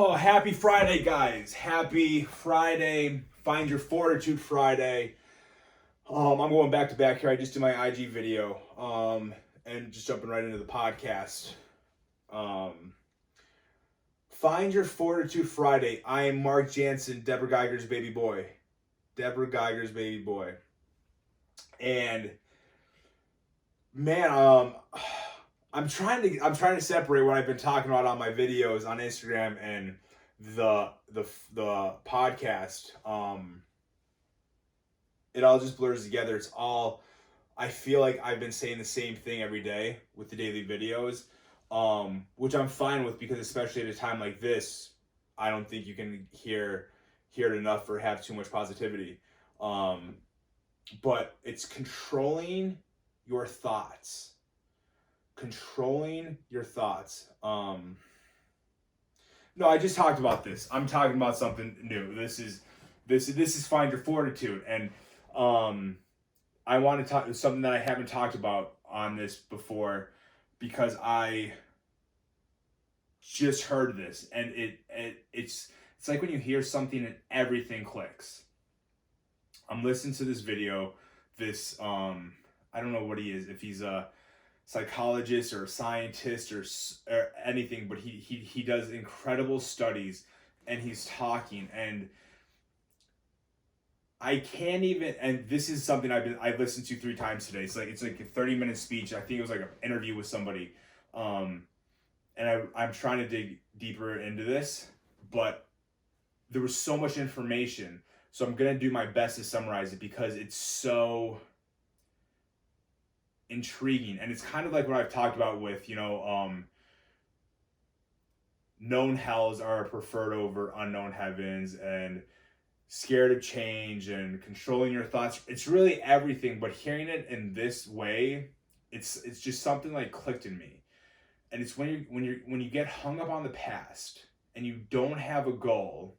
Oh, happy Friday, guys. Happy Friday. Find Your Fortitude Friday. I'm going back to back here. I just did my IG video. And just jumping right into the podcast. Um, Find Your Fortitude Friday. I am Mark Jansen, Deborah Geiger's baby boy. Deborah Geiger's baby boy. And man, I'm trying to separate what I've been talking about on my videos on Instagram and the podcast. It all just blurs together. It's all, I feel like I've been saying the same thing every day with the daily videos, which I'm fine with, because especially at a time like this, I don't think you can hear it enough or have too much positivity. But it's controlling your thoughts. Controlling your thoughts. No, I just talked about this. I'm talking about something new. This is Find Your Fortitude, and I want to talk something that I haven't talked about on this before, because I just heard this, and it's like when you hear something and everything clicks. I'm listening to this video. This I don't know what he is, if he's a psychologist or a scientist or anything, but he does incredible studies, and he's talking, and I can't even, and this is something I've listened to 3 times today. It's like a 30-minute speech. I think it was like an interview with somebody, and I'm trying to dig deeper into this, but there was so much information, so I'm gonna do my best to summarize it, because it's so intriguing. And it's kind of like what I've talked about with, known hells are preferred over unknown heavens, and scared of change, and controlling your thoughts. It's really everything, but hearing it in this way, it's just something like clicked in me. And it's when you get hung up on the past and you don't have a goal.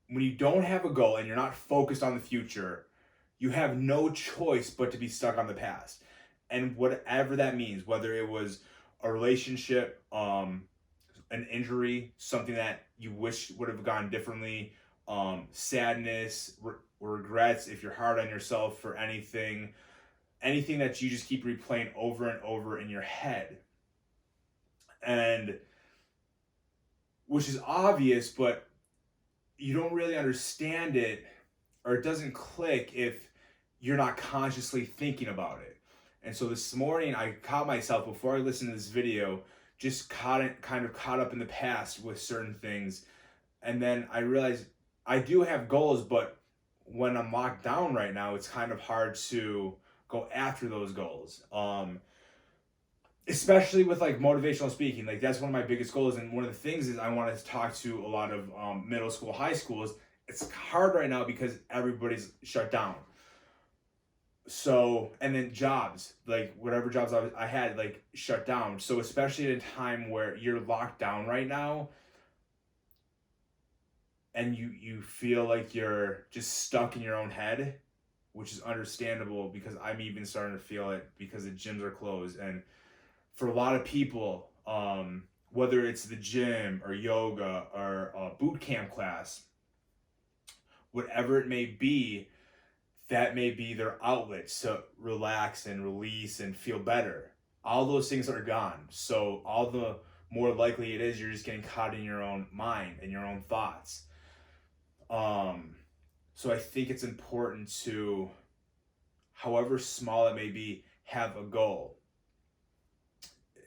When you don't have a goal and you're not focused on the future, you have no choice but to be stuck on the past. And whatever that means, whether it was a relationship, an injury, something that you wish would have gone differently, sadness, regrets, if you're hard on yourself for anything that you just keep replaying over and over in your head. And which is obvious, but you don't really understand it, or it doesn't click if you're not consciously thinking about it. And so this morning I caught myself, before I listened to this video, just kind of caught up in the past with certain things. And then I realized I do have goals, but when I'm locked down right now, it's kind of hard to go after those goals. Especially with like motivational speaking, like that's one of my biggest goals. And one of the things is I want to talk to a lot of middle school, high schools. It's hard right now because everybody's shut down. So, and then jobs, like whatever jobs I had, like shut down. So especially at a time where you're locked down right now, and you feel like you're just stuck in your own head, which is understandable, because I'm even starting to feel it, because the gyms are closed. And for a lot of people, whether it's the gym or yoga or a boot camp class, whatever it may be, that may be their outlet to relax and release and feel better. All those things are gone. So all the more likely it is you're just getting caught in your own mind and your own thoughts. So I think it's important to, however small it may be, have a goal.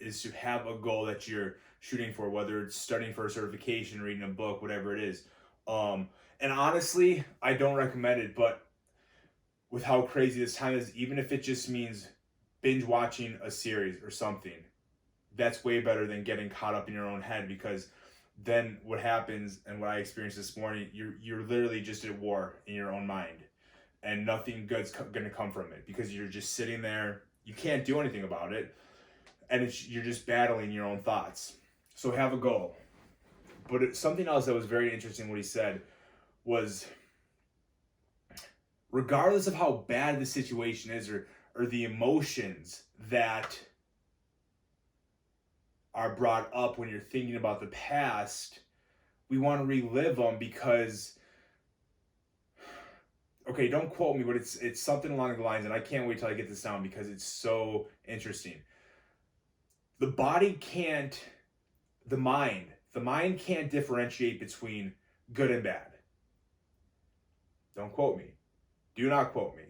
Is to have a goal that you're shooting for, whether it's studying for a certification, reading a book, whatever it is. And honestly, I don't recommend it, but with how crazy this time is, even if it just means binge watching a series or something, that's way better than getting caught up in your own head, because then what happens, and what I experienced this morning, you're literally just at war in your own mind, and nothing good's going to come from it, because you're just sitting there, you can't do anything about it, and you're just battling your own thoughts. So have a goal. But something else that was very interesting, what he said was, regardless of how bad the situation is, or the emotions that are brought up when you're thinking about the past, we want to relive them because, okay, don't quote me, but it's something along the lines, and I can't wait till I get this down because it's so interesting. The body can't, the mind can't differentiate between good and bad. Don't quote me. Do not quote me.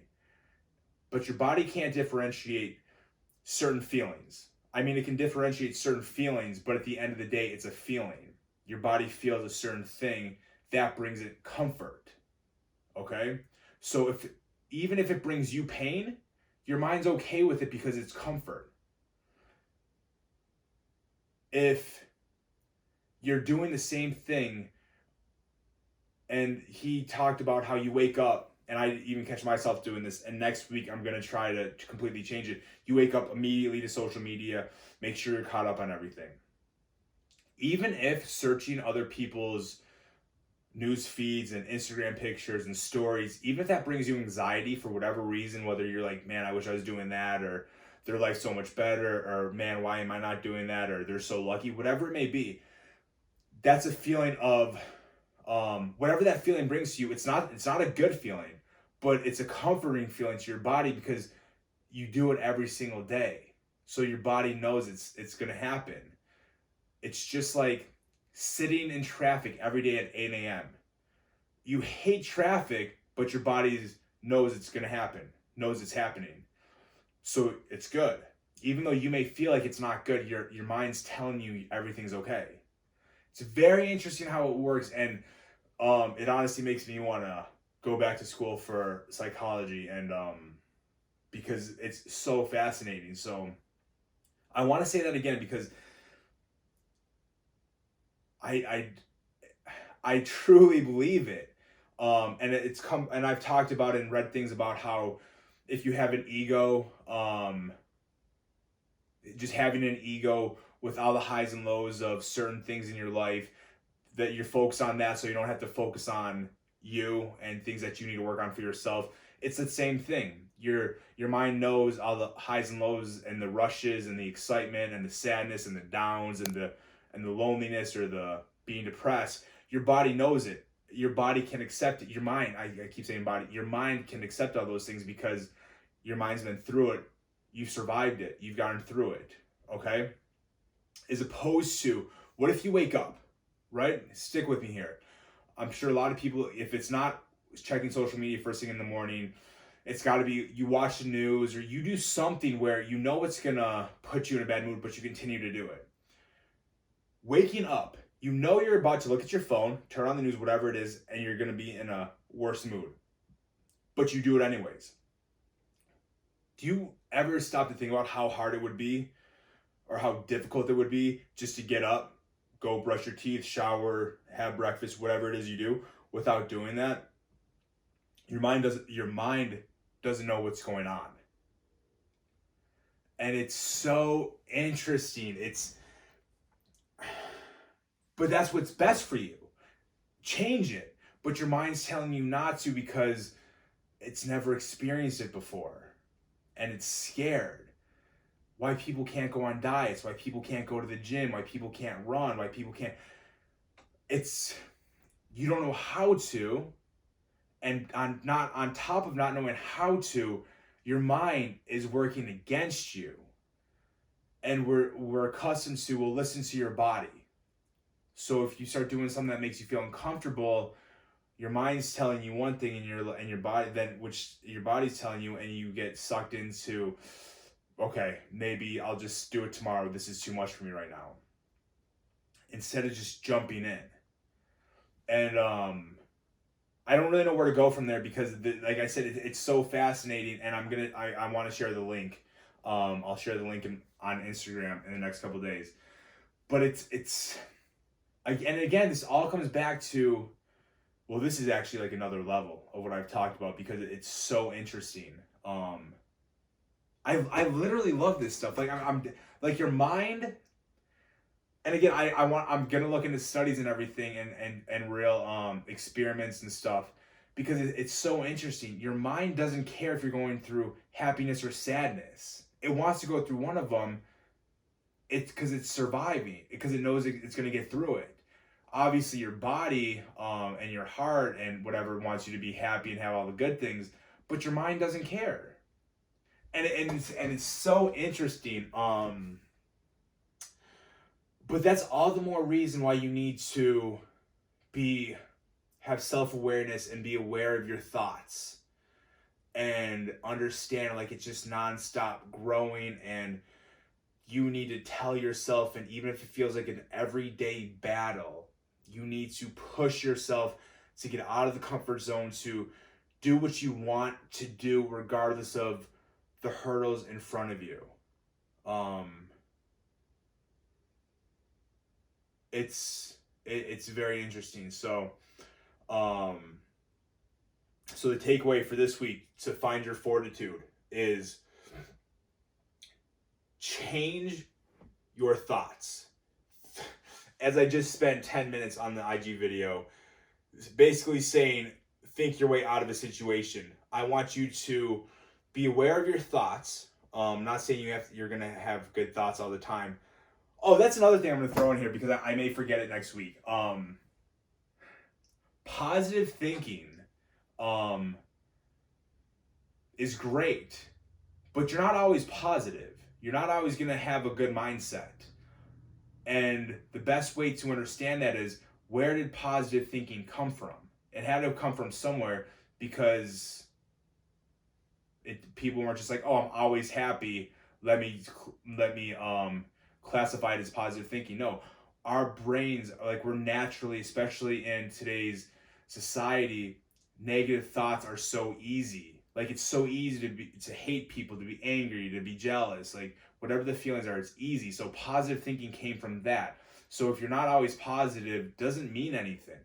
But your body can't differentiate certain feelings. I mean, it can differentiate certain feelings, but at the end of the day, it's a feeling. Your body feels a certain thing that brings it comfort. Okay? So even if it brings you pain, your mind's okay with it because it's comfort. If you're doing the same thing, and he talked about how you wake up, and I even catch myself doing this, and next week I'm going to try to completely change it. You wake up immediately to social media, make sure you're caught up on everything. Even if searching other people's news feeds and Instagram pictures and stories, even if that brings you anxiety for whatever reason, whether you're like, man, I wish I was doing that, or their life's so much better, or man, why am I not doing that, or they're so lucky, whatever it may be, that's a feeling of whatever that feeling brings to you. It's not a good feeling, but it's a comforting feeling to your body because you do it every single day. So your body knows it's going to happen. It's just like sitting in traffic every day at 8 a.m. You hate traffic, but your body knows it's going to happen, knows it's happening. So it's good. Even though you may feel like it's not good, your mind's telling you everything's okay. It's very interesting how it works, and it honestly makes me want to go back to school for psychology, and because it's so fascinating. So I want to say that again because I truly believe it, and and I've talked about it and read things about how if you have an ego, just having an ego with all the highs and lows of certain things in your life, that you're focused on that so you don't have to focus on you and things that you need to work on for yourself. It's the same thing. Your mind knows all the highs and lows and the rushes and the excitement and the sadness and the downs and the loneliness or the being depressed. Your body knows it. Your body can accept it. Your mind, I keep saying body, your mind can accept all those things because your mind's been through it. You've survived it. You've gotten through it. Okay? As opposed to, what if you wake up, right? Stick with me here. I'm sure a lot of people, if it's not checking social media first thing in the morning, it's got to be you watch the news or you do something where you know it's going to put you in a bad mood, but you continue to do it. Waking up, you know you're about to look at your phone, turn on the news, whatever it is, and you're going to be in a worse mood. But you do it anyways. Do you ever stop to think about how hard it would be or how difficult it would be just to get up, go brush your teeth, shower, have breakfast, whatever it is you do, without doing that? Your mind doesn't know what's going on. And it's so interesting. But that's what's best for you. Change it. But your mind's telling you not to because it's never experienced it before. And it's scared. Why people can't go on diets, why people can't go to the gym, why people can't run, why people can't. You don't know how to, and on top of not knowing how to, your mind is working against you. And we're accustomed to, well, listen to your body. So if you start doing something that makes you feel uncomfortable, your mind's telling you one thing, and your body then, which your body's telling you, and you get sucked into, okay, maybe I'll just do it tomorrow. This is too much for me right now. Instead of just jumping in. And I don't really know where to go from there because, like I said, it's so fascinating, and I want to share the link. I'll share the link on Instagram in the next couple of days. But it's and again, this all comes back to, well, this is actually like another level of what I've talked about because it's so interesting. I literally love this stuff. Like I'm like your mind. And again, I'm gonna look into studies and everything and real experiments and stuff because it's so interesting. Your mind doesn't care if you're going through happiness or sadness. It wants to go through one of them it's because it's surviving, because it knows it's going to get through it. Obviously your body and your heart and whatever wants you to be happy and have all the good things, but your mind doesn't care. And it's so interesting. But that's all the more reason why you need to have self-awareness and be aware of your thoughts and understand, like, it's just nonstop growing, and you need to tell yourself, and even if it feels like an everyday battle, you need to push yourself to get out of the comfort zone, to do what you want to do regardless of the hurdles in front of you. It's very interesting. So the takeaway for this week to find your fortitude is change your thoughts. As I just spent 10 minutes on the IG video, basically saying, think your way out of a situation. I want you to be aware of your thoughts. Not saying you're going to have good thoughts all the time. Oh, that's another thing I'm going to throw in here because I may forget it next week. Positive thinking is great, but you're not always positive. You're not always going to have a good mindset. And the best way to understand that is, where did positive thinking come from? It had to have come from somewhere, because people weren't just like, oh, I'm always happy, let me classify it as positive thinking. No, our brains, like, we're naturally, especially in today's society, negative thoughts are so easy. Like, it's so easy to hate people, to be angry, to be jealous, like, whatever the feelings are, it's easy. So positive thinking came from that. So if you're not always positive, doesn't mean anything.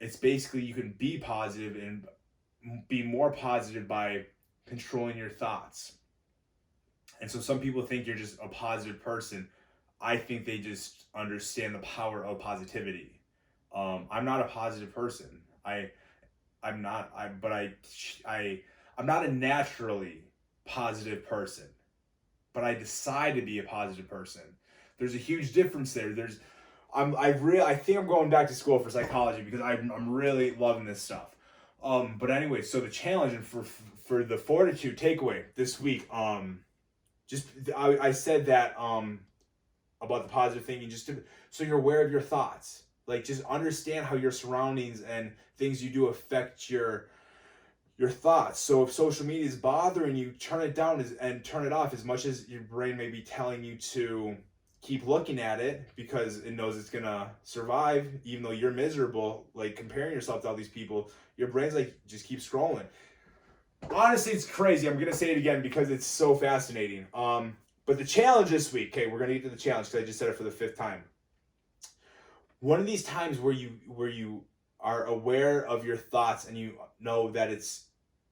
It's basically, you can be positive and be more positive by controlling your thoughts. And so some people think you're just a positive person. I think they just understand the power of positivity. I'm not a positive person. I'm not a naturally positive person, but I decide to be a positive person. There's a huge difference there. I think I'm going back to school for psychology because I'm really loving this stuff. But anyway, so the challenge and for the fortitude takeaway this week, I said that about the positive thinking, so you're aware of your thoughts. Like, just understand how your surroundings and things you do affect your thoughts. So if social media is bothering you, turn it down and turn it off, as much as your brain may be telling you to keep looking at it because it knows it's gonna survive, even though you're miserable, like comparing yourself to all these people. Your brain's like, just keep scrolling. Honestly, it's crazy. I'm gonna say it again because it's so fascinating. But the challenge this week, okay, we're gonna get to the challenge because I just said it for the 5th time. One of these times where you are aware of your thoughts and you know that it's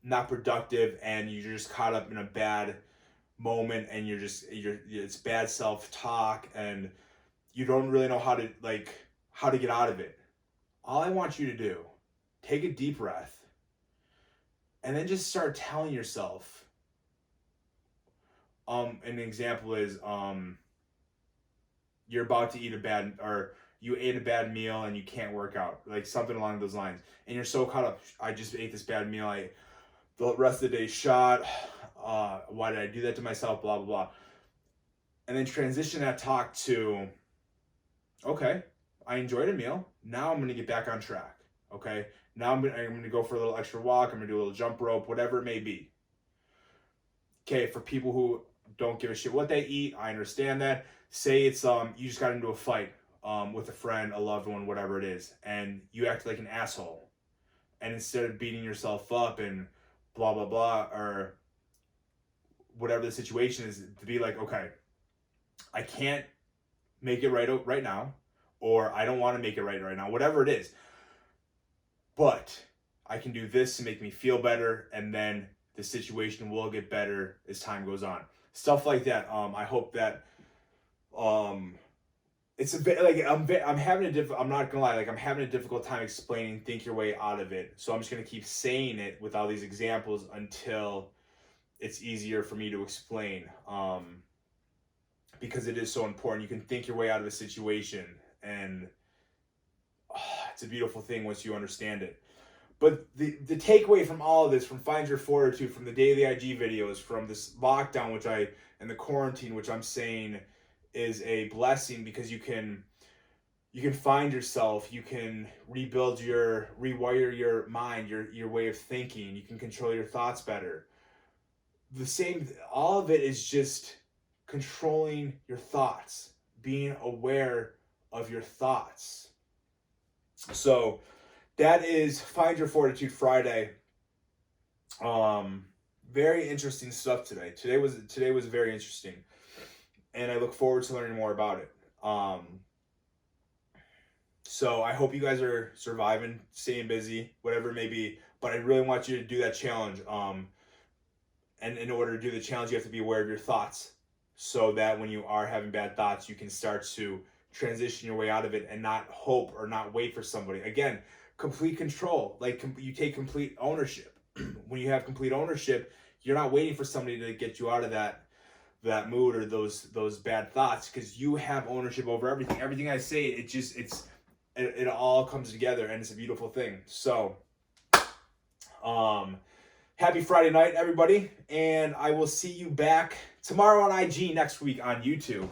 not productive and you're just caught up in a bad moment and it's bad self-talk and you don't really know how to get out of it. All I want you to do, take a deep breath and then just start telling yourself, an example is, you're about to you ate a bad meal and you can't work out, like something along those lines, and you're so caught up, I just ate this bad meal, the rest of the day shot, why did I do that to myself, blah blah blah. And then transition that talk to, okay, I enjoyed a meal, now I'm going to get back on track. Okay, now I'm going to go for a little extra walk, I'm going to do a little jump rope, whatever it may be. Okay, for people who don't give a shit what they eat, I understand that. Say it's you just got into a fight with a friend, a loved one, whatever it is, and you act like an asshole, and instead of beating yourself up and blah blah blah, or whatever the situation is, to be like, okay, I can't make it right now, or I don't want to make it right now, whatever it is, but I can do this to make me feel better, and then the situation will get better as time goes on. Stuff like that. I hope that it's a bit like I'm not gonna lie, like I'm having a difficult time explaining think your way out of it. So I'm just gonna keep saying it with all these examples until it's easier for me to explain. because it is so important. You can think your way out of a situation, and it's a beautiful thing once you understand it. But the takeaway from all of this, from Find Your Fortitude, from the daily IG videos, from this lockdown, and the quarantine, which I'm saying is a blessing, because you can find yourself, you can rewire your mind, your way of thinking, you can control your thoughts better. All of it is just controlling your thoughts, being aware of your thoughts. So that is Find Your Fortitude Friday. Very interesting stuff today. Today was very interesting, and I look forward to learning more about it. So I hope you guys are surviving, staying busy, whatever it may be. But I really want you to do that challenge. And in order to do the challenge, you have to be aware of your thoughts, so that when you are having bad thoughts, you can start to transition your way out of it and not hope or not wait for somebody. Again, complete control. Like, you take complete ownership. When you have complete ownership, you're not waiting for somebody to get you out of that mood or those bad thoughts, because you have ownership over everything. Everything I say, it all comes together, and it's a beautiful thing. So, happy Friday night, everybody, and I will see you back tomorrow on IG, next week on YouTube.